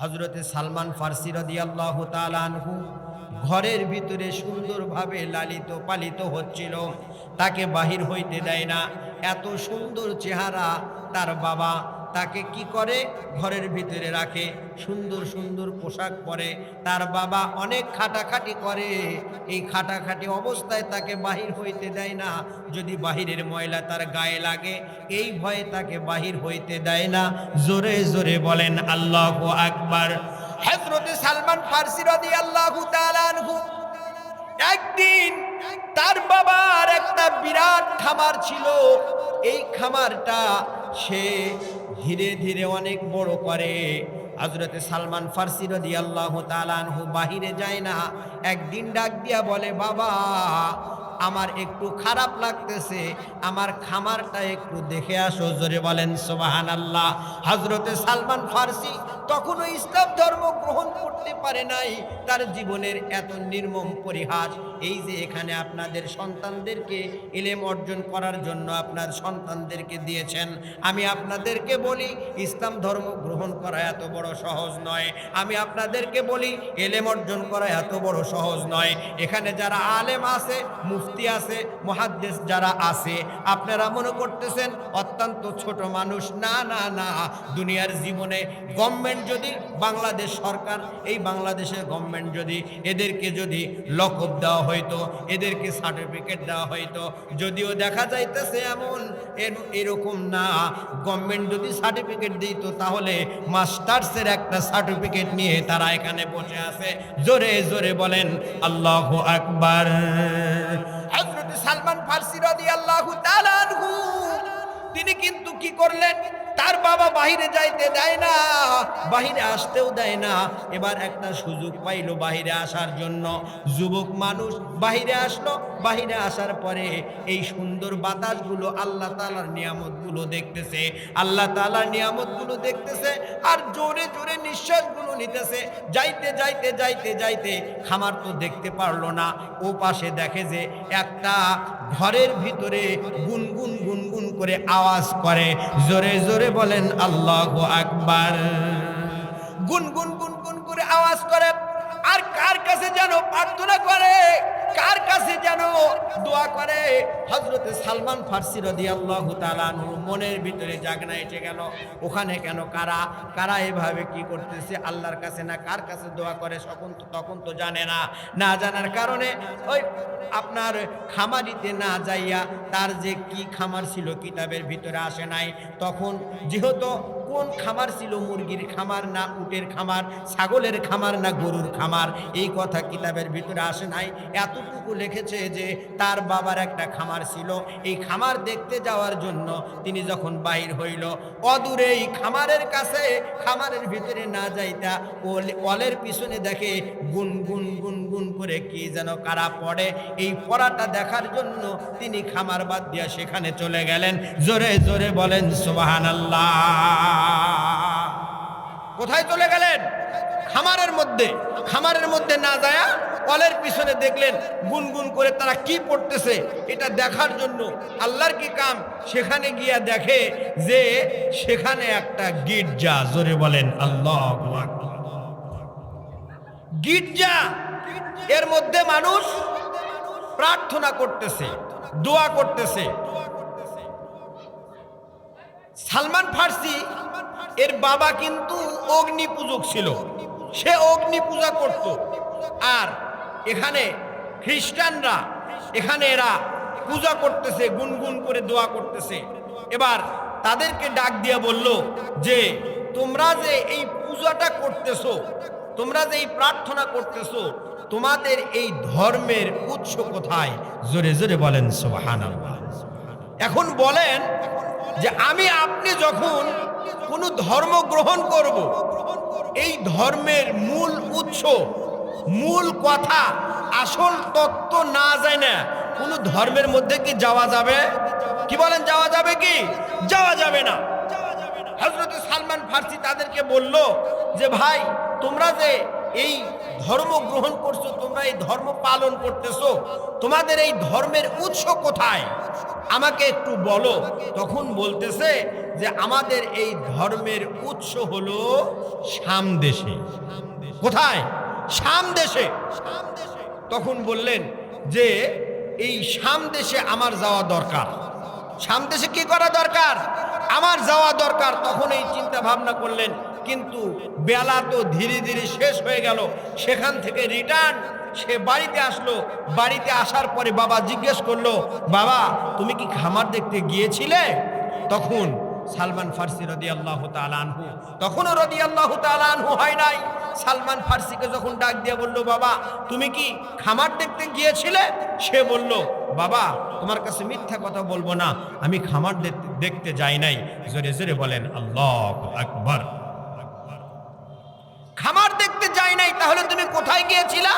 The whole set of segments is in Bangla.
হযরতে সালমান ফার্সি রাদিয়াল্লাহু তাআলা আনহু ঘরের ভিতরে সুন্দরভাবে লালিত পালিত হচ্ছিল, তাকে বাহির হইতে দেয় না। এত সুন্দর চেহারা তার বাবা, তাকে কি করে ঘরের ভিতরে রাখে, সুন্দর সুন্দর পোশাক পরে। তার বাবা অনেক খাটাখাটি করে, এই খাটাখাটি অবস্থায় তাকে বাহির হইতে দেয় না। যদি বাহিরের ময়লা তার গায়ে লাগে এই ভয়ে তাকে বাহির হইতে দেয় না। জোরে জোরে বলেন আল্লাহু আকবার। হযরত সালমান ফার্সি রাদিয়াল্লাহু তাআলা আনহু একদিন তার বাবার একটা বিরাট খামার ছিল, এই খামারটা সে ধীরে ধীরে অনেক বড় করে। হযরতে সালমান ফার্সি রাদিয়াল্লাহু তাআলা আনহু বাহিরে যায় না। একদিন ডাক দিয়া বলে, বাবা আমার একটু খারাপ লাগতেছে, আমার খামারটা একটু দেখে আসো। জোরে বলেন সুবহানাল্লাহ। হযরতে সালমান ফার্সি তখনও ইসলাম ধর্ম গ্রহণ করতে পারে নাই। তার জীবনের এত নির্মম পরিহাস, এই যে এখানে আপনাদের সন্তানদেরকে ইলম অর্জন করার জন্য আপনার সন্তানদেরকে দিয়েছেন, আমি আপনাদেরকে বলি ইসলাম ধর্ম গ্রহণ করা এত বড় সহজ নয়। আমি আপনাদেরকে বলি ইলম অর্জন করা এত বড় সহজ নয়। এখানে যারা আলেম আছে, মুফতি আছে, মুহাদ্দিস যারা আছে, আপনারা মনে করতেছেন অত্যন্ত ছোট মানুষ। না না না, দুনিয়ার জীবনে গভর্নমেন্ট যদি, বাংলাদেশ সরকার, এই বাংলাদেশের গভর্নমেন্ট যদি এদেরকে যদি লকব দেওয়া হইতো, এদেরকে সার্টিফিকেট দেওয়া হইতো, যদিও দেখা যাইতেছে এমন এরকম না, গভর্নমেন্ট যদি সার্টিফিকেট দিত তাহলে মাস্টার্সের একটা সার্টিফিকেট নিয়ে তারা এখানে বসে আছে। জোরে জোরে বলেন আল্লাহু আকবার। হযরত সালমান ফার্সি রাদিয়াল্লাহু তাআলা আনহু তিনি কিন্তু কি করলেন, তার বাবা বাহিরে যাইতে দেয় না, বাহিরে আসতেও দেয় না। এবার একটা সুযোগ পাইল বাহিরে আসার জন্য। যুবক মানুষ বাহিরে আসলো, বাহিরে আসার পরে এই সুন্দর বাতাসগুলো, আল্লাহ তাআলার নিয়ামতগুলো দেখতেছে, আল্লাহ তাআলার নিয়ামতগুলো দেখতেছে, আর জোরে জোরে নিঃশ্বাসগুলো নিতেছে। যাইতে যাইতে যাইতে যাইতে খামার তো দেখতে পারলো না, ও পাশে দেখে যে একটা ঘরের ভিতরে গুনগুন গুনগুন করে আওয়াজ করে। জোরে জোরে বলেন আল্লাহু আকবার। গুনগুন গুনগুন করে আওয়াজ করে, আর কার কাছে যেন প্রার্থনা করে, কার কাছে যেন দোয়া করে। হযরতে সালমান ফার্সি রাদিয়াল্লাহু তাআলা আনহু মনের ভিতরে জাগনা এসে গেল, ওখানে কেন কারা কারা এভাবে কি করতেছে, আল্লাহর কাছে না কার কাছে দোয়া করে, তখন তো জানে না। না জানার কারণে ওই আপনার খামারিতে না যাইয়া, তার যে কি খামার ছিল কিতাবের ভিতরে আসে নাই। তখন যেহেতু কোন খামার ছিল, মুরগির খামার না উটের খামার, ছাগলের খামার না গরুর খামার, এই কথা কিতাবের ভিতরে আসে নাই। এতটুকু লিখেছে যে তার বাবার একটা খামার ছিল, এই খামার দেখতে যাওয়ার জন্য তিনি যখন বাহির হইল, অদূরে এই খামারের কাছে, খামারের ভিতরে না যাইতা ওয়ালের পিছনে দেখে গুনগুন গুনগুন করে কি যেন কারা পড়ে। এই পড়াটা দেখার জন্য তিনি খামার বাদ দিয়া সেখানে চলে গেলেন। জোরে জোরে বলেন সুবহানাল্লাহ। কোথায় চলে গেলেন? খামারের মধ্যে। খামারের মধ্যে না যায়া কলের পিছনে দেখলেন গুনগুন করে তারা কি পড়তেছে, এটা দেখার জন্য আল্লাহর কি কাম, সেখানে গিয়া দেখে যে সেখানে একটা গির্জা। জোরে বলেন আল্লাহু আকবার। গির্জা, এর মধ্যে মানুষ প্রার্থনা করতেছে, দোয়া করতেছে। সালমান ফার্সি এর বাবা কিন্তু অগ্নি পূজক ছিল, সে অগ্নি পূজা করত। আর এখানে খ্রিস্টানরা, এখানে এরা পূজা করতেছে, গুনগুন করে দোয়া করতেছে। এবার তাদেরকে ডাক দিয়ে বলল যে তোমরা যে এই পূজাটা করতেছো, তোমরা যে এই প্রার্থনা করতেছো, তোমাদের এই ধর্মের উৎস কোথায়? জোরে জোরে বলেন সুবহানাল্লাহ। এখন বলেন যে আমি আপনি যখন কোনো ধর্ম গ্রহণ করব, এই ধর্মের মূল উৎস, মূল কথা, আসল তত্ত্ব না যায় না কোনো ধর্মের মধ্যে কি যাওয়া যাবে? কি বলেন, যাওয়া যাবে কি? যাওয়া যাবে না। হযরত সালমান ফার্সি তাদেরকে বলল যে ভাই তোমরা যে এই ধর্ম গ্রহণ করছো, তোমরা এই ধর্ম পালন করতেছো, তোমাদের এই ধর্মের উৎস কোথায় আমাকে একটু বলো। তখন বলতেছে যে আমাদের এই ধর্মের উৎস হলো শাম দেশে। কোথায়? শাম দেশে। তখন বললেন যে এই শাম দেশে আমার যাওয়া দরকার। শাম দেশে কি করা দরকার? আমার যাওয়া দরকার। তখন এই চিন্তা ভাবনা করলেন, কিন্তু বেলা তো ধীরে ধীরে শেষ হয়ে গেল। সেখান থেকে রিটার্ন সে বাড়িতে আসলো। বাড়িতে আসার পরে বাবা জিজ্ঞেস করলো, বাবা তুমি কি খামার দেখতে গিয়েছিলে? তখন সালমান ফার্সি রাদিয়াল্লাহু তাআলা আনহু, তখনও রাদিয়াল্লাহু তাআলা আনহু হয় নাই, সালমান ফার্সিকে যখন ডাক দিয়ে বলল, বাবা তুমি কি খামার দেখতে গিয়েছিলে? সে বলল, বাবা তোমার কাছে মিথ্যা কথা বলবো না, আমি খামার দেখতে যাই নাই। জোরে জোরে বলেন আল্লাহু আকবার। খামার দেখতে যাই নাই, তাহলে তুমি কোথায় গিয়েছিলা?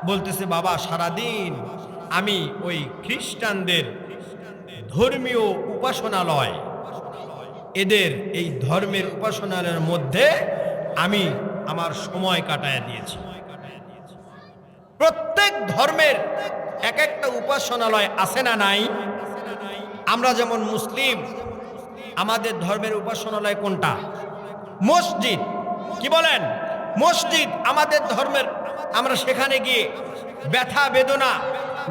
বলতেছে, বাবা সারাদিন আমি ওই খ্রিস্টানদের ধর্মীয় উপাসনালয়, এদের এই ধর্মের উপাসনালয়ের মধ্যে আমি আমার সময় কাটায় দিয়েছি। প্রত্যেক ধর্মের এক একটা উপাসনালয় আছে না নাই? আমরা যেমন মুসলিম, আমাদের ধর্মের উপাসনালয় কোনটা? মসজিদ। কি বলেন? মসজিদ আমাদের ধর্মের। আমরা সেখানে গিয়ে ব্যথা বেদনা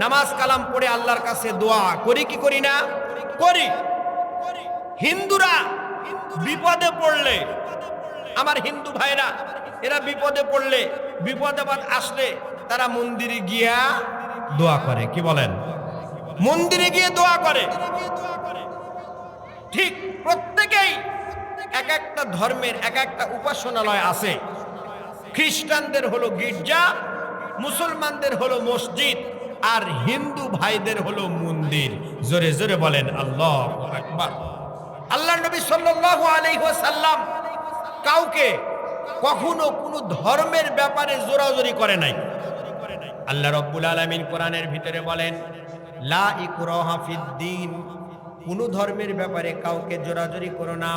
নামাজ কালাম পড়ে আল্লাহর কাছে দোয়া করি কি করি না? করি। হিন্দুরা বিপদে পড়লে, আমার হিন্দু ভাইরা এরা বিপদে পড়লে, বিপদাবাদ আসলে তারা মন্দিরে গিয়া দোয়া করে। কি বলেন? মন্দিরে গিয়ে দোয়া করে। ঠিক প্রত্যেকেই এক একটা ধর্মের এক একটা উপাসনালয় আছে। খ্রিস্টানদের হলো গির্জা, মুসলমানদের হলো মসজিদ, আর হিন্দু ভাইদের হলো মন্দির। জোরে জোরে বলেন আল্লাহু আকবার। আল্লাহ নবী সাল্লাল্লাহু আলাইহি ওয়াসাল্লাম কাউকে কখনো কোনো ধর্মের ব্যাপারে জোরাজোরি করে নাই। আল্লাহ রাব্বুল আলামিন কোরআনের ভিতরে বলেন, লা ইকরাহা ফিদ্দিন, কোনো ধর্মের ব্যাপারে কাউকে জোরাজোরি করো না।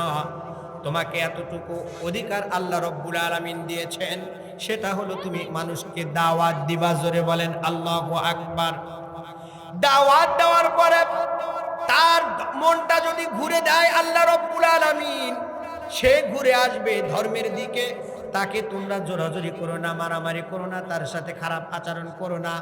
তোমাকে এতটুকু অধিকার আল্লাহ রাব্বুল আলামিন দিয়েছেন, সেটা হলো তুমি মানুষকে দাওয়াত দিবা। জোরে বলেন আল্লাহু আকবার। দাওয়াত দেওয়ার পরে তার মনটা যদি ঘুরে দেয় আল্লাহ রাব্বুল আলামিন, সে ঘুরে আসবে ধর্মের দিকে। তাকে তোমরা জোরাজোরি করো না, মারামারি করো না, তার সাথে খারাপ আচরণ করো না।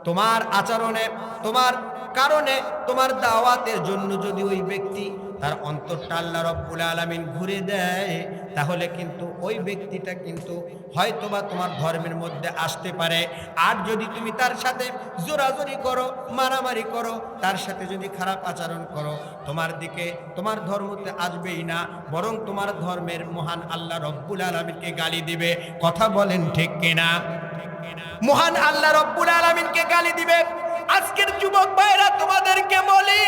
তোমার আচরণে, তোমার কারণে, তোমার দাওয়াতের জন্য যদি ওই ব্যক্তি তার অন্তরটা আল্লাহ রাব্বুল আলামিন ঘুরে দেয়, তাহলে কিন্তু ওই ব্যক্তিটা কিন্তু হয়তোবা তোমার ধর্মের মধ্যে আসতে পারে। আর যদি তুমি তার সাথে জোরাজোরি করো, মারামারি করো, তার সাথে যদি খারাপ আচরণ করো, তোমার দিকে, তোমার ধর্মতে আসবেই না, বরং তোমার ধর্মের মহান আল্লাহ রাব্বুল আলামিনকে গালি দিবে। কথা বলেন ঠিক কিনা? মহান আল্লাহ রাব্বুল আলামিনকে গালি দিবে। আজকের যুবক ভাইরা তোমাদেরকে বলি,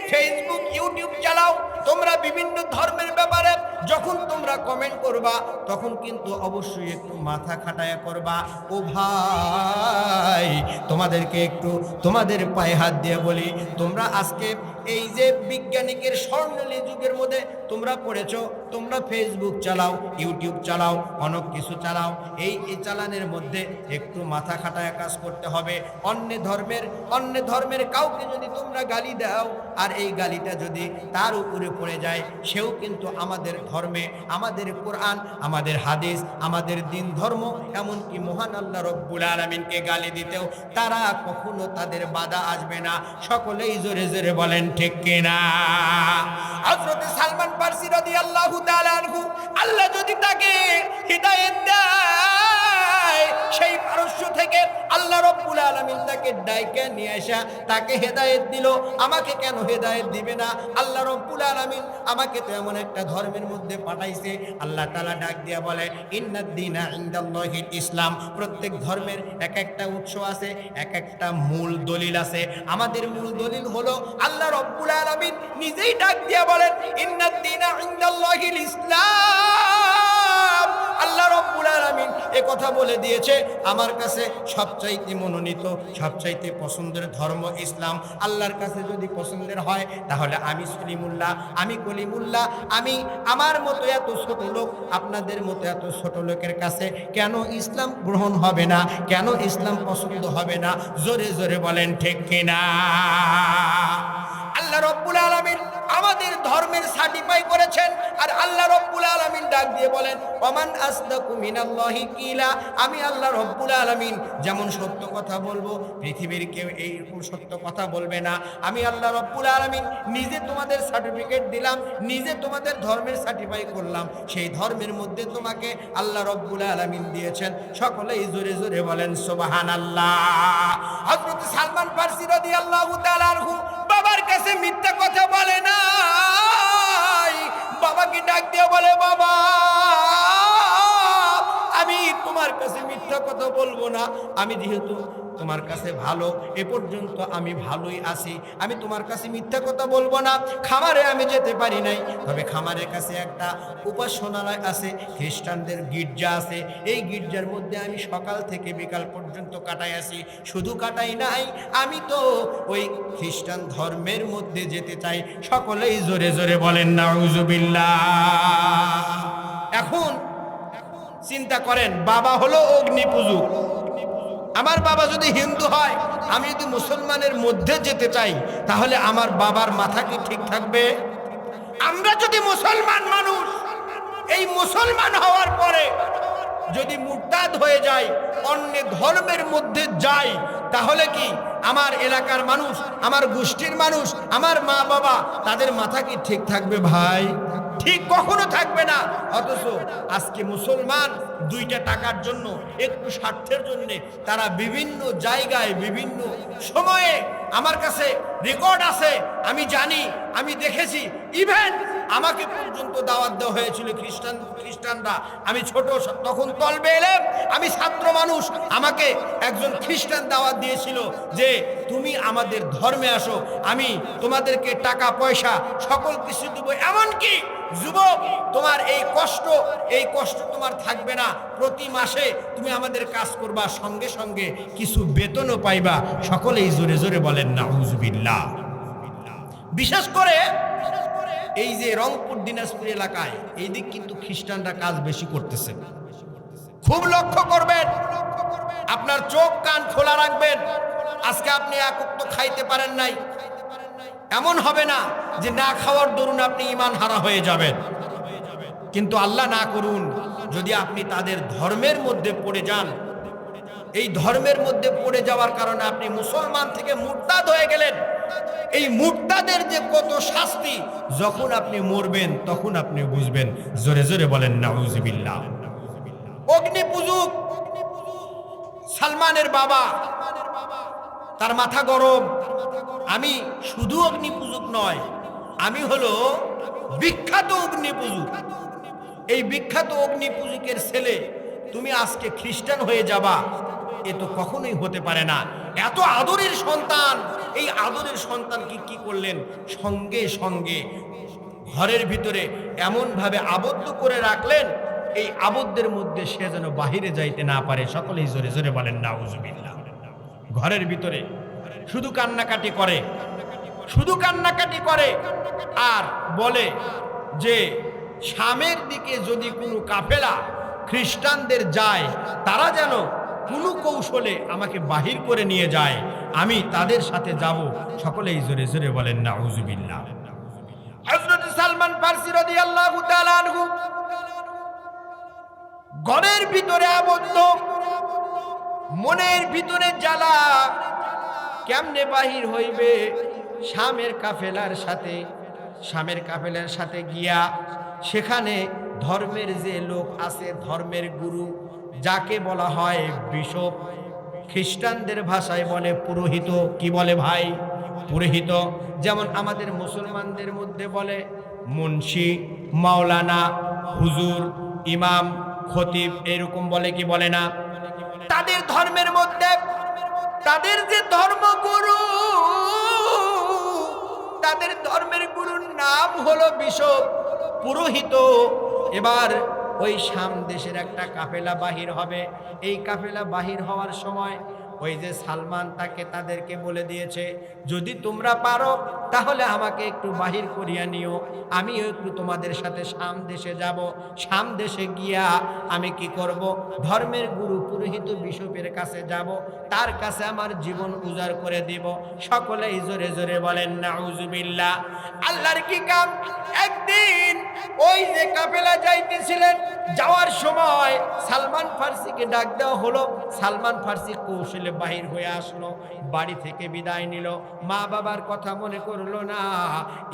ফেসবুক ইউটিউব চালাও, তোমরা বিভিন্ন ধর্মের ব্যাপারে যখন তোমরা কমেন্ট করবা, তখন কিন্তু অবশ্যই একটু মাথা খাটায়া করবা। ও ভাই, তোমাদেরকে একটু তোমাদের পায়ে হাত দিয়ে বলি, তোমরা আজকে এই যে বিজ্ঞানিকের স্বর্ণালী যুগের মধ্যে তোমরা পড়েছো, তোমরা ফেসবুক চালাও, ইউটিউব চালাও, অনেক কিছু চালাও। এই চালানের মধ্যে একটু মাথা খাটায় কাজ করতে হবে। অন্য ধর্মের কাউকে যদি তোমরা গালি দাও, আর এই গালিটা যদি তার উপরে পড়ে যায়, সেও কিন্তু আমাদের ধর্মে, আমাদের কোরআন, আমাদের হাদিস, আমাদের দিন ধর্ম, এমনকি মহান আল্লাহ রব্বুল আলামিনকে গালি দিতেও তারা কখনো তাদের বাধা আসবে না। সকলেই জোরে জোরে বলেন ঠিক কিনা? হযরত সালমান ফার্সি রাদিয়াল্লাহু তাআলা আনহু, আল্লাহ যদি তাকে হিদায়াত দেয়, সেই পারস্য থেকে আল্লাহ রাব্বুল আলামিন তাকে ডাইকা নিয়ে আসা তাকে হেদায়েত দিল। আমাকে কেন হেদায়েত দিবে না? আল্লাহ রাব্বুল আলামিন আমাকে তো এমন একটা ধর্মের মধ্যে পাঠাইছে। আল্লাহ তাআলা ডাক দিয়া বলে, ইন্নাদ দীনা ইনদাল্লাহিল ইসলাম। প্রত্যেক ধর্মের এক একটা উৎস আছে, এক একটা মূল দলিল আছে। আমাদের মূল দলিল হলো আল্লাহ রাব্বুল আলামিন নিজেই ডাক দিয়া বলেন, ইন্নাদ দীনা ইনদাল্লাহিল ইসলাম। আল্লাহ রাব্বুল আলামিন কথা বলে দিয়েছে আমার কাছে সবচাইতে মনোনীত সবচাইতে পছন্দের ধর্ম ইসলাম। আল্লাহর কাছে যদি পছন্দের হয় তাহলে আমি সলিমুল্লাহ, আমি কলিমুল্লাহ, আমি আমার মতো এত ছোট লোক, আপনাদের মতো এত ছোট লোকের কাছে কেন ইসলাম গ্রহণ হবে না, কেন ইসলাম পছন্দ হবে না? জোরে জোরে বলেন ঠিক কিনা? আল্লাহ রব্বুল আলামিন আমাদের ধর্মের সার্টিফাই করেছেন। আর আল্লাহ রব্বুল আলামিন ডাক দিয়ে বলেন ওমান আসদাকু মিনাল্লাহি কিলা, আমি আল্লাহ রব্বুল আলামিন যেমন সত্য কথা বলবো পৃথিবীর কেউ এইরকম সত্য কথা বলবে না। আমি আল্লাহ রব্বুল আলামিন নিজে তোমাদের সার্টিফিকেট দিলাম, নিজে তোমাদের ধর্মের সার্টিফাই করলাম, সেই ধর্মের মধ্যে তোমাকে আল্লাহ রব্বুল আলামিন দিয়েছেন। সকলেই জোরে জোরে বলেন সুবহানাল্লাহ। হযরত সালমান ফারসি রাদিয়াল্লাহু তাআলা আনহু বাবার কাছে মিথ্যা কথা বলে নাই। বাবাকে ডাক দিয়ে বলে বাবা আমি তোমার কাছে মিথ্যা কথা বলবো না, আমি যেহেতু তোমার কাছে ভালো, এ পর্যন্ত আমি ভালোই আছি, আমি তোমার কাছে মিথ্যা কথা বলবো না। খামারে আমি যেতে পারি নাই, তবে খামারের কাছে একটা উপাসনালয় আছে, খ্রিস্টানদের গির্জা আছে, এই গির্জার মধ্যে আমি সকাল থেকে বিকাল পর্যন্ত কাটাই আছি। শুধু কাটাই নাই, আমি তো ওই খ্রিস্টান ধর্মের মধ্যে যেতে চাই। সকলেই জোরে জোরে বলেন নাউজুবিল্লাহ। এখন চিন্তা করেন, বাবা হলো অগ্নি পূজক, আমার বাবা যদি হিন্দু হয়, আমি যদি মুসলমানের মধ্যে যেতে চাই, তাহলে আমার বাবার মাথা কি ঠিক থাকবে? আমরা যদি মুসলমান মানুষ, এই মুসলমান হওয়ার পরে যদি মুরতাদ হয়ে যায়, অন্য ধর্মের মধ্যে যাই, তাহলে কি আমার এলাকার মানুষ, আমার গোষ্ঠীর মানুষ, আমার মা বাবা, তাদের মাথা কি ঠিক থাকবে ভাই? ঠিক কখনো থাকবে না। অথচ আজকে মুসলমান দুইটা টাকার জন্য, একটু স্বার্থের জন্য তারা বিভিন্ন জায়গায় বিভিন্ন সময়ে, আমার কাছে রেকর্ড আছে, আমি জানি, আমি দেখেছি, ইভেন আমাকে পর্যন্ত দাওয়াত দেওয়া হয়েছিল খ্রিস্টানরা। আমি ছোট তখন তলবে এলাম, আমি ছাত্র মানুষ, আমাকে একজন খ্রিস্টান দাওয়াত দিয়েছিল যে তুমি আমাদের ধর্মে আসো, আমি তোমাদেরকে টাকা পয়সা সকল কিছু দেবো, এমনকি যুবক তোমার এই কষ্ট তোমার থাকবে না, প্রতি মাসে তুমি আমাদের কাজ করবা, সঙ্গে সঙ্গে কিছু বেতনও পাইবা। সকলেই জোরে জোরে বলেন নাউজুবিল্লাহ। বিশেষ করে এই যে রংপুর দিনাজপুর এলাকায় এই দিক কিন্তু খ্রিস্টানরা কাজ বেশি করতেছে। খুব লক্ষ্য করবেন, আপনার চোখ কান খোলা রাখবেন। আজকে আপনি এক ওয়াক্ত খাইতে পারেন নাই, এমন হবে না যে না খাওয়ার দরুন আপনি ঈমান হারা হয়ে যাবেন। কিন্তু আল্লাহ না করুন যদি আপনি তাদের ধর্মের মধ্যে পড়ে যান, এই ধর্মের মধ্যে পড়ে যাওয়ার কারণে আপনি মুসলমান থেকে মুরতাদ হয়ে গেলেন। এই মুরতাদের যে কত শাস্তি, যখন আপনি মরবেন তখন আপনি বুঝবেন। জোরে জোরে বলেন নাউজুবিল্লাহ। অগ্নি পূজক সালমানের বাবা, তার মাথা গরম। আমি শুধু অগ্নি পূজক নয়, আমি হলো বিখ্যাত অগ্নি পূজক। এই বিখ্যাত অগ্নি পূজকের ছেলে তুমি আজকে খ্রিস্টান হয়ে যাবা, এ তো কখনোই হতে পারে না। এত আদরের সন্তান, এই আদরের সন্তানকে কি করলেন? সঙ্গে সঙ্গে ঘরের ভিতরে এমনভাবে আবদ্ধ করে রাখলেন, এই আবদ্ধের মধ্যে সে যেন বাহিরে যাইতে না পারে। সকলেই জোরে জোরে বলেন নাউজুবিল্লাহ। ঘরের ভিতরে শুধু কান্নাকাটি করে, শুধু কান্নাকাটি করে, আর বলে যে শামের দিকে যদি কোনো কাফেলা খ্রিস্টানদের যায়, তারা যেন কোনো কৌশলে আমাকে বাহির করে নিয়ে যায়, আমি তাদের সাথে যাব। সকলেই জোরে জোরে বলেন নাউজুবিল্লাহ। হযরত সালমান ফারসি রাদিয়াল্লাহু তাআলা আনহু ঘরের ভিতরে আবদ্ধ, মনের ভিতরে জ্বালা, কেমনে বাহির হইবে? শামের কাফেলার সাথে গিয়া সেখানে ধর্মের যে লোক আছে, ধর্মের গুরু, যাকে বলা হয় বিশপ, খ্রিস্টানদের ভাষায় বলে পুরোহিত। কি বলে ভাই? পুরোহিত। যেমন আমাদের মুসলমানদের মধ্যে বলে মুন্সি, মাওলানা, হুজুর, ইমাম, খতিব, এরকম বলে কি বলে না? তাদের ধর্মের মধ্যে তাদের যে ধর্মগুরু, তাদের ধর্মের গুরুর নাম হলো বিশপ, পুরোহিত। এবার ওই শাম দেশের একটা কাফেলা বাহির হবে। এই কাফেলা বাহির হওয়ার সময় ওই যে সালমান তাদেরকে বলে দিয়েছে, যদি তোমরা পারো তাহলে আমাকে একটু বাহির করিয়া নিও, আমিও একটু তোমাদের সাথে শাম দেশে যাব। শাম দেশে গিয়া আমি কি করব, ধর্মের গুরু পুরোহিত বিশপের কাছে যাব, তার কাছে আমার জীবন উজাড় করে দিব। সকলেই জোরে জোরে বলেন নাউজুবিল্লাহ। আল্লাহর কি কাম, একদিন ওই যে কাফেলা যাইতেছিলেন, যাওয়ার সময় সালমান ফার্সিকে ডাক দেওয়া হলো। সালমান ফার্সি কৌশলে বাহির হয়ে আসলো, বাড়ি থেকে বিদায় নিল। মা বাবার কথা মনে করলো না,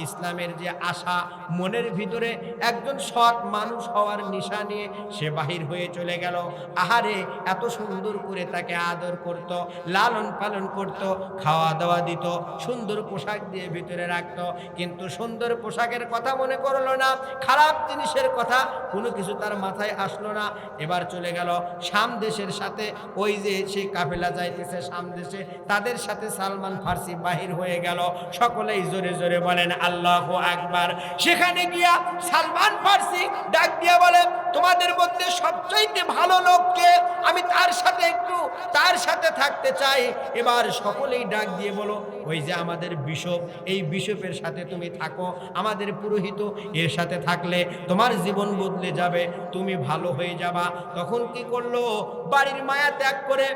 ইসলামের যে আশা মনের ভিতরে, একজন সৎ মানুষ হওয়ার নিশা নিয়ে সে বাহির হয়ে চলে গেল। আহারে, এত সুন্দর করে তাকে আদর করত, লালন পালন করত, খাওয়া দাওয়া দিত, সুন্দর পোশাক দিয়ে ভিতরে রাখত, কিন্তু সুন্দর পোশাকের কথা মনে করলো না, খারাপ জিনিসের কথা কোনো কিছু তার মাথায় আসলো না। এবার চলে গেল শাম দেশের সাথে, ওই যে সেই কাফেলা যাইতেছে শাম দেশে, তাদের সাথে সালমান ফার্সি বাহির হয়ে গেল। সকলেই জোরে জোরে বলেন আল্লাহু আকবার। সেখানে গিয়া সালমান ফার্সি ডাক দিয়া বলে, তোমাদের মধ্যে সবচাইতে ভালো লোককে, আমি তার সাথে থাকতে চাই। এবার সকলেই ডাক দিয়ে বলো, ওই যে আমাদের বিশপ, এই বিশপের সাথে তুমি থাকো, আমাদের পুরোহিত, এর সাথে থাকলে তোমার জীবন বদলে যাবে, তুমি ভালো হয়ে যাবা। তখন কি করলো, বাড়ির মায়া ত্যাগ করে,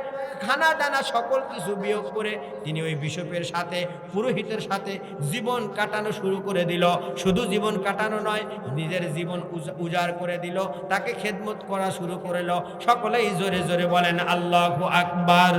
খানা দানা সকল কিছু বিয়োগ করে তিনি ওই বিশপের সাথে, পুরোহিতের সাথে জীবন কাটানো শুরু করে দিল। শুধু জীবন কাটানো নয়, নিজের জীবন উজাড় করে দিল, তাকে খেদমত করা শুরু করলো। সকলেই জোরে জোরে বলেন আল্লাহু আকবার।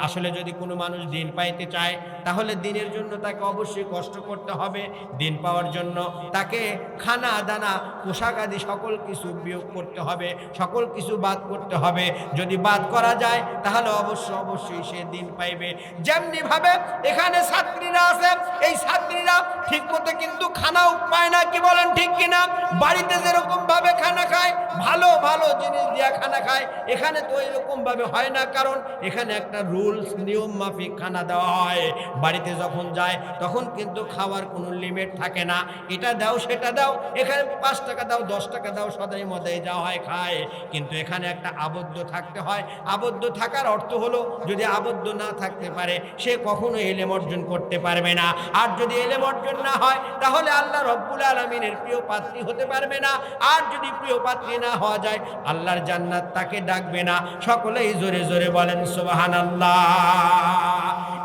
আসলে যদি কোনো মানুষ দিন পাইতে চায়, তাহলে দিনের জন্য তাকে অবশ্যই কষ্ট করতে হবে। দিন পাওয়ার জন্য তাকে খানা দানা পোশাক আদি সকল কিছু বিয়োগ করতে হবে, সকল কিছু বাদ করতে হবে। যদি বাদ করা যায় তাহলে অবশ্যই সে দিন পাইবে। যেমনি ভাবে এখানে ছাত্রীরা আছে, এই ছাত্রীরা ঠিক মতো কিন্তু খানাও পায় না, কি বলেন ঠিক কিনা? বাড়িতে যেরকম ভাবে খানা খায়, ভালো ভালো জিনিস দিয়া খানা খায়, এখানে তো এরকম ভাবে হয় না, কারণ এখানে একটা রুলস নিয়ম মাফিক খানা দেওয়া হয়। বাড়িতে যখন যায় তখন কিন্তু খাওয়ার কোনো লিমিট থাকে না, এটা দাও সেটা দাও, এখানে 5 টাকা দাও 10 টাকা দাও, সদাই মদাই যা হয় খায়। কিন্তু এখানে একটা আবদ্ধ থাকতে হয়। আবদ্ধ থাকার অর্থ হলো, যদি আবদ্ধ না থাকতে পারে সে কখনো ইলম অর্জন করতে পারবে না। আর যদি ইলম অর্জন না হয় তাহলে আল্লাহ রব্বুল আলামিনের প্রিয় পাত্রী হতে পারবে না। আর যদি প্রিয় পাত্রী না হওয়া যায়, আল্লাহর জান্নাত তাকে ডাকবে না। সকলেই জোরে জোরে বলেন সুবহানাল্লাহ।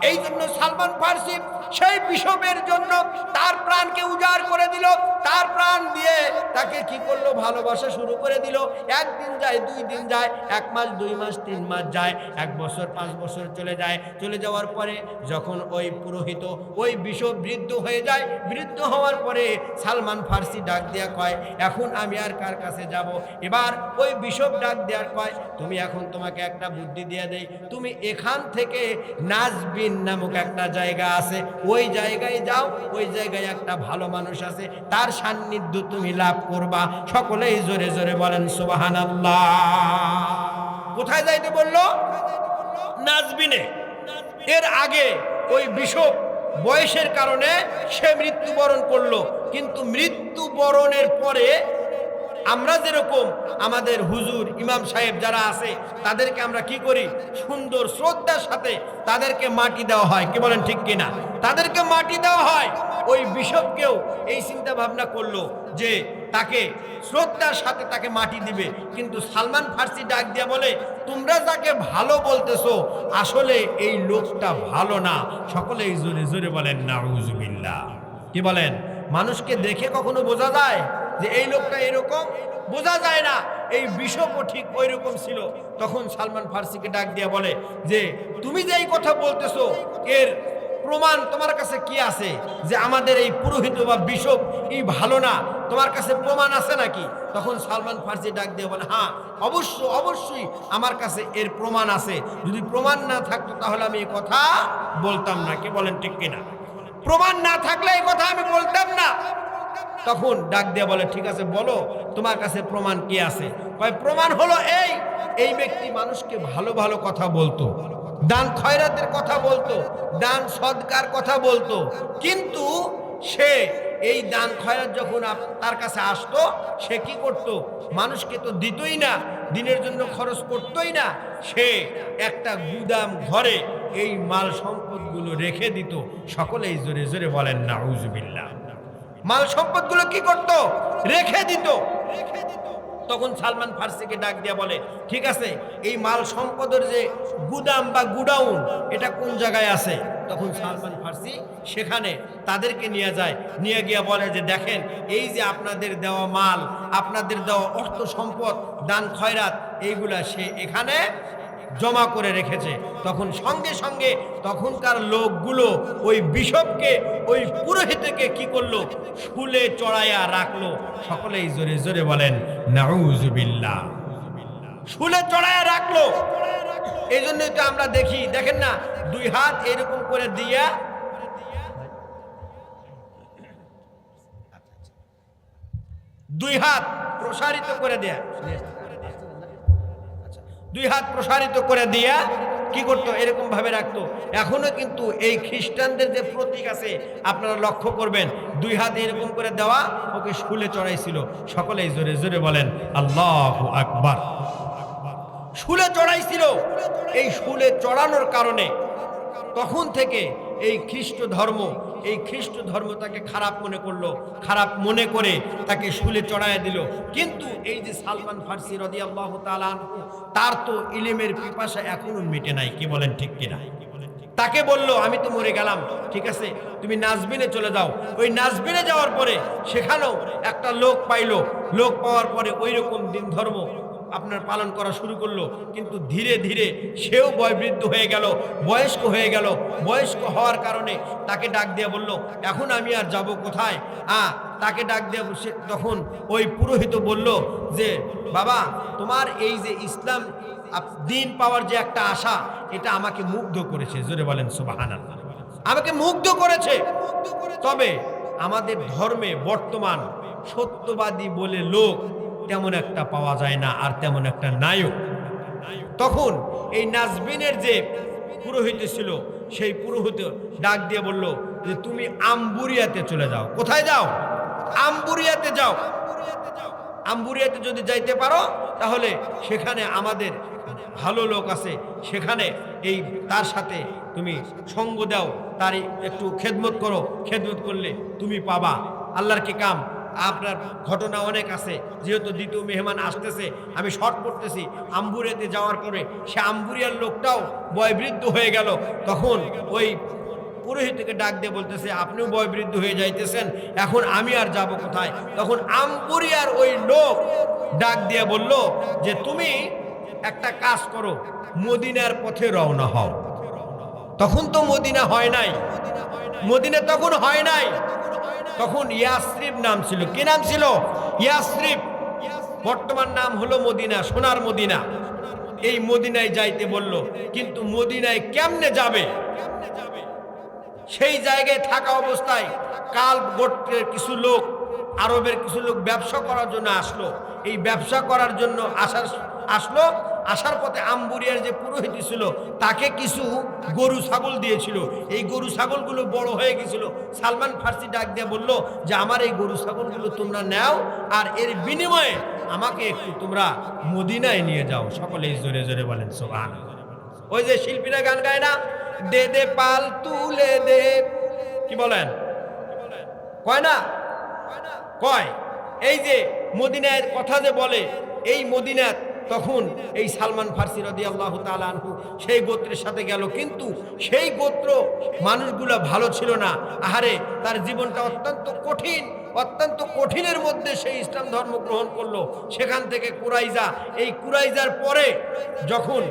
এই জন্য সালমান ফার্সি সেই বিশপের জন্য তার প্রাণকে উজাড় করে দিল। তার প্রাণ দিয়ে তাকে কি করলো, ভালোবাসা শুরু করে দিল। একদিন যায়, 2 দিন যায়, 1 মাস 2 মাস 3 মাস যায়, 1 বছর 5 বছর চলে যায়। চলে যাওয়ার পরে যখন ওই পুরোহিত, ওই বিশপ বৃদ্ধ হয়ে যায়, বৃদ্ধ হওয়ার পরে সালমান ফার্সি ডাক দেয়া কয়, এখন আমি আর কার কাছে যাব? এবার ওই বিশপ ডাক দেওয়ার কয়, তুমি এখন, তোমাকে একটা বুদ্ধি দিয়ে দেই, তুমি এখান থেকে নাজবিন নামক একটা জায়গা আছে, ওই জায়গায় যাও, ওই জায়গায় একটা ভালো মানুষ আছে, তার সান্নিধ্য তুমি লাভ করবা। সকলেই জোরে জোরে বলেন সুবহানাল্লাহ। কোথায় যাইতে বললো? নাজবিনে। এর আগে ওই বিশপ বয়সের কারণে সে মৃত্যুবরণ করলো, কিন্তু মৃত্যুবরণের পরে আমরা যেরকম আমাদের হুজুর ইমাম সাহেব যারা আছে তাদেরকে আমরা কি করি, সুন্দর শ্রদ্ধার সাথে তাদেরকে মাটি দেওয়া হয়, কি বলেন ঠিক কিনা? তাদেরকে মাটি দেওয়া হয়। ওই বিশপকেও এই চিন্তা ভাবনা করলো যে তাকে শ্রদ্ধার সাথে তাকে মাটি দিবে, কিন্তু সালমান ফার্সি ডাক দিয়া বলে, তোমরা যাকে ভালো বলতেছো আসলে এই লোকটা ভালো না। সকলেই জোরে জোরে বলেন নাউজুবিল্লাহ। কি বলেন? মানুষকে দেখে কখনো বোঝা যায় যে এই লোকটা এরকম? বোঝা যায় না। এই বিশপও ঠিক ওই রকম ছিল। তখন সালমান ফার্সিকে ডাক দিয়া বলে যে, তুমি যে এই কথা বলতেছো, এর প্রমাণ তোমার কাছে কি আছে যে আমাদের এই পুরোহিত বা বিশপ এই ভালো না? তোমার কাছে প্রমাণ আছে নাকি? তখন সালমান ফার্সি ডাক দিয়ে বলে, হ্যাঁ অবশ্যই আমার কাছে এর প্রমাণ আছে। যদি প্রমাণ না থাকতো তাহলে আমি এই কথা বলতাম না। কি বলেন ঠিক কিনা? প্রমাণ না থাকলে এই কথা আমি বলতাম না। তখন ডাক দিয়ে বলে, ঠিক আছে বলো তোমার কাছে প্রমাণ কি আছে? প্রমাণ হলো এই ব্যক্তি মানুষকে ভালো ভালো কথা বলতো, দান খয়রাতের কথা বলতো, দান সদকার কথা বলতো, কিন্তু সে এই দান খয়রাত যখন তার কাছে আসতো, সে কি করত? মানুষকে তো দিতই না, দিনের জন্য খরচ করতই না, সে একটা গুদাম ঘরে এই মাল সম্পদগুলো রেখে দিত। সকলেই জোরে জোরে বলেন নাউজুবিল্লাহ। মাল সম্পদগুলো কি করত? রেখে দিত। তখন সালমান ফার্সিকে ডাক দিয়া বলে, ঠিক আছে, এই মাল সম্পদের যে গুদাম বা গুডাউন, এটা কোন জায়গায় আছে? তখন সালমান ফার্সি সেখানে তাদেরকে নিয়ে যায়, নিয়ে গিয়ে বলে যে দেখেন, এই যে আপনাদের দেওয়া মাল, আপনাদের দেওয়া অর্থ সম্পদ, দান খয়রাত, এইগুলা সে এখানে জমা করে রেখেছে। তখন সঙ্গে সঙ্গে তখনকার লোকগুলো ওই বিশপকে, ওই পুরোহিতকে কি করলো? শুলে চড়াইয়া রাখলো। সকলেই জোরে জোরে বলেন নাউজুবিল্লাহ। শুলে চড়াইয়া রাখলো। এই জন্যই তো আমরা দেখি, দেখেন না, দুই হাত এরকম করে দিয়া, দুই হাত প্রসারিত করে দেয়া, দুই হাত প্রসারিত করে দিয়া কি করতো? এরকম ভাবে রাখতো। এখনো কিন্তু এই খ্রিস্টানদের যে প্রতীক আছে, আপনারা লক্ষ্য করবেন, দুই হাত এরকম করে দেওয়া, ওকে শুলে চড়াইছিল। সকলেই জোরে জোরে বলেন আল্লাহু আকবার। শুলে চড়াইছিল। এই শুলে চড়ানোর কারণে তখন থেকে এই খ্রিস্ট ধর্ম, এই খ্রিস্ট ধর্ম তাকে খারাপ মনে করলো, খারাপ মনে করে তাকে শুলে চড়াইয়া দিল। কিন্তু এই যে সালমান ফার্সি রাদিয়াল্লাহু তাআলা আনহু, তার তো ইলমের পিপাসা এখনো মিটে নাই, কি বলেন ঠিক কিনা? তাকে বলল, আমি তো মরে গেলাম, ঠিক আছে, তুমি নাজবিনে চলে যাও। ওই নাজবিনে যাওয়ার পরে সেখানেও একটা লোক পাইলো। লোক পাওয়ার পরে ওই রকম দিন ধর্ম আপনার পালন করা শুরু করলো। কিন্তু ধীরে ধীরে সেও বয়বৃদ্ধ হয়ে গেল, বয়স্ক হয়ে গেল। বয়স্ক হওয়ার কারণে তাকে ডাক দিয়ে বলল, এখন আমি আর যাব কোথায়? তাকে ডাক দিয়ে তখন ওই পুরোহিত বলল যে, বাবা, তোমার এই যে ইসলাম দিন পাওয়ার যে একটা আশা, এটা আমাকে মুগ্ধ করেছে। জোরে বলেন সুবহানাল্লাহ। আমাকে মুগ্ধ করেছে। তবে আমাদের ধর্মে বর্তমান সত্যবাদী বলে লোক তেমন একটা পাওয়া যায় না, আর তেমন একটা নাইও। তখন এই নাজবিনের যে পুরোহিত ছিল, সেই পুরোহিত ডাক দিয়ে বলল যে, তুমি আম্বুরিয়াতে চলে যাও। কোথায় যাও? আম্বুরিয়াতে যাও। আম্বুরিয়াতে যদি যাইতে পারো, তাহলে সেখানে আমাদের ভালো লোক আছে, সেখানে এই তার সাথে তুমি সঙ্গ দাও, তার একটু খেদমত করো। খেদমত করলে তুমি পাবা। আল্লাহর কি কাম, আপনার ঘটনা অনেক আছে। যেহেতু দ্বিতীয় মেহমান আসতেছে, আমি শর্ট করতেছি। আম্বুরিয়াতে যাওয়ার পরে সে আম্বুরিয়ার লোকটাও বয়বৃদ্ধ হয়ে গেল। তখন ওই পুরোহিতকে ডাক দিয়ে বলতেছে, আপনিও বয়বৃদ্ধ হয়ে যাইতেছেন, এখন আমি আর যাব কোথায়? তখন আম্বুরিয়ার ওই লোক ডাক দিয়ে বলল যে, তুমি একটা কাজ করো, মদিনার পথে রওনা হও। তখন তো মদিনা হয় নাই, মদিনা তখন হয় নাই। তখন ইয়াসরিব নাম ছিল। কি নাম ছিল? ইয়াসরিব। বর্তমান নাম হলো মদিনা, সোনার মদিনা। এই মদিনায় যাইতে বলল। কিন্তু মদিনায় কেমনে যাবে? সেই জায়গায় থাকা অবস্থায় কাল গোত্রের কিছু লোক, আরবের কিছু লোক ব্যবসা করার জন্য আসলো। এই ব্যবসা করার জন্য আসলো। আসার পথে আম্বুরিয়ার যে পুরোহিত ছিল, তাকে কিছু গরু ছাগল দিয়েছিল। এই গরু ছাগলগুলো বড় হয়ে গেছিল। সালমান ফার্সি ডাক দিয়ে বলল যে, আমার এই গরু ছাগলগুলো তোমরা নাও, আর এর বিনিময়ে আমাকে একটু তোমরা মদিনায় নিয়ে যাও। সকলেই জোরে জোরে বলেন সুবহানাল্লাহ। ওই যে শিল্পীরা গান গায় না, দে দে পাল তুলে দে, কি বলেন? কয় না? কয়। এই যে মদিনার কথা যে বলে, এই মদিনাত তখন এই সালমান ফার্সি রাদিয়াল্লাহু তাআলা আনহু সেই গোত্রের সাথে গেল। কিন্তু সেই গোত্র মানুষগুলো ভালো ছিল না। আহারে, তার জীবনটা অত্যন্ত কঠিন, অত্যন্ত কঠিনের মধ্যে সেই ইসলাম ধর্ম গ্রহণ করলো। সেখান থেকে কুরাইজা, এই কুরাইজার পরে যখন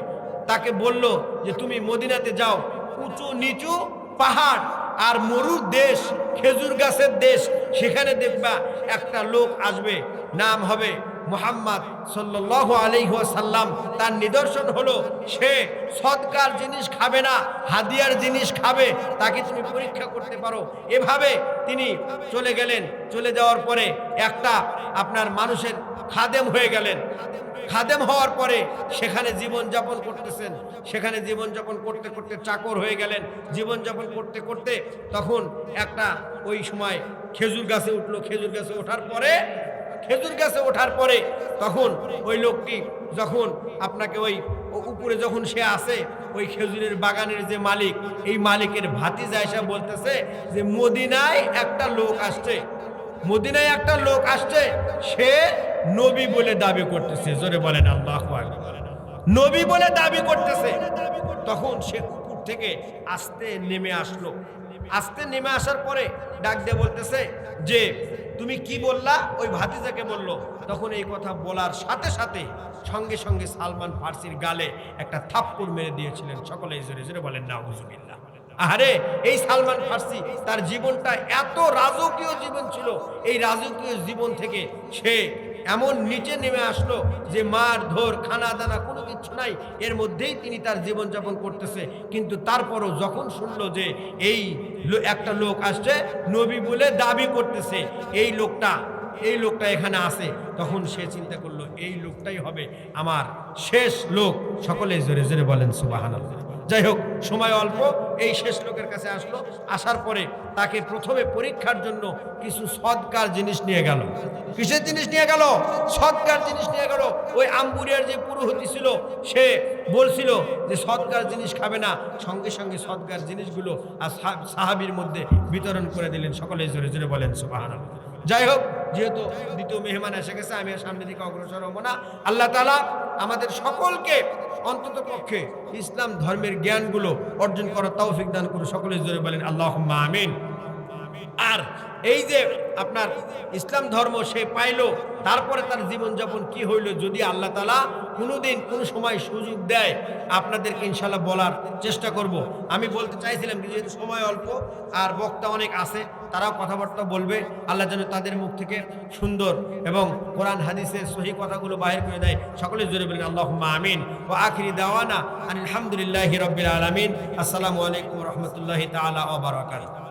তাকে বলল যে, তুমি মদিনাতে যাও, উঁচু নিচু পাহাড় আর মরুর দেশ, খেজুর গাছের দেশ, সেখানে দেখবা একটা লোক আসবে, নাম হবে মুহাম্মদ সাল্লাল্লাহু আলাইহি ওয়াসাল্লাম। তার নিদর্শন হলো সে সদকার জিনিস খাবে না, হাদিয়ার জিনিস খাবে। তাকে তুমি পরীক্ষা করতে পারো। এভাবে তিনি চলে গেলেন। চলে যাওয়ার পরে একটা আপনার মানুষের খাদেম হয়ে গেলেন। খাদেম হওয়ার পরে সেখানে জীবনযাপন করতেছেন। সেখানে জীবনযাপন করতে করতে চাকর হয়ে গেলেন। জীবনযাপন করতে করতে তখন একটা ওই সময় খেজুর গাছে উঠলো। খেজুর গাছে ওঠার পরে তখন ওই লোকটি যখন আপনাকে ওই উপরে যখন সে আসে, ওই খেজুরের বাগানের যে মালিক, এই মালিকের ভাতিজা এসে বলতেছে যে মদিনায় একটা লোক আসছে, সে নবী বলে দাবি করতেছে। জোরে বলেন আল্লাহু আকবার। নবী বলে দাবি করতেছে। তখন সে উপর থেকে আস্তে নেমে আসার পরে ডাক দিয়ে বলতেছে যে তুমি কি বললা? ওই ভাতিজাকে বলল। তখন এই কথা বলার সাথে সাথে সঙ্গে সঙ্গে সালমান ফার্সির গালে একটা থাপ্পড় মেরে দিয়েছিলেন। সকলেই জোরে জোরে বলেন নাউজুবিল্লাহ। আরে এই সালমান ফার্সি তার জীবনটা এত রাজকীয় জীবন ছিল, এই রাজকীয় জীবন থেকে সে এমন নিচে নেমে আসলো যে মার ধর খানা দানা কোনো কিছু নাই, এর মধ্যেই তিনি তার জীবনযাপন করতেছে। কিন্তু তারপরও যখন শুনলো যে এই একটা লোক আসছে, নবী বলে দাবি করতেছে, এই লোকটা এখানে আসে, তখন সে চিন্তা করলো এই লোকটাই হবে আমার শেষ লোক। সকলে জোরে জোরে বলেন সুবহানাল্লাহ। যাই হোক, সময় অল্প, এই শেষ লোকের কাছে আসলো। আসার পরে তাকে প্রথমে পরীক্ষার জন্য কিছু সদকার জিনিস নিয়ে গেল। কিসের জিনিস নিয়ে গেল? সদকার জিনিস নিয়ে গেল। ওই আম্বুরিয়ার যে পুরোহিত ছিল, সে বলছিল যে সদকার জিনিস খাবে না। সঙ্গে সঙ্গে সদকার জিনিসগুলো আর সাহাবীর মধ্যে বিতরণ করে দিলেন। সকলে জোরে জোরে বলেন সুবহানাল্লাহ। যাই হোক, যেহেতু দ্বিতীয় মেহমান এসে গেছে, আমি আর সামনের দিকে অগ্রসর হব না। আল্লাহ তাআলা আমাদের সকলকে অন্তত পক্ষে ইসলাম ধর্মের জ্ঞানগুলো অর্জন করার তৌফিক দান করুন। সকলে জোরে বলেন আল্লাহুম্মা আমিন। আর এই যে আপনার ইসলাম ধর্ম সে পাইলো, তারপরে তার জীবনযাপন কি হইল, যদি আল্লাহ তাআলা কোনোদিন কোনো সময় সুযোগ দেয় আপনাদেরকে ইনশাআল্লাহ বলার চেষ্টা করব। আমি বলতে চাইছিলাম যেহেতু সময় অল্প আর বক্তা অনেক আছে, তারাও কথাবার্তা বলবে। আল্লাহ যেন তাদের মুখ থেকে সুন্দর এবং কোরআন হাদিসের সহি কথাগুলো বাহির করে দেয়। সকলে জোরে বলেন আল্লাহুম্মা আমিন। ওয়া আখিরি দাওয়ানা আলহামদুলিল্লাহি রাব্বিল আলামিন। আসসালামু আলাইকুম ওয়া রাহমাতুল্লাহি তাআলা ওয়া বারাকাতুহু।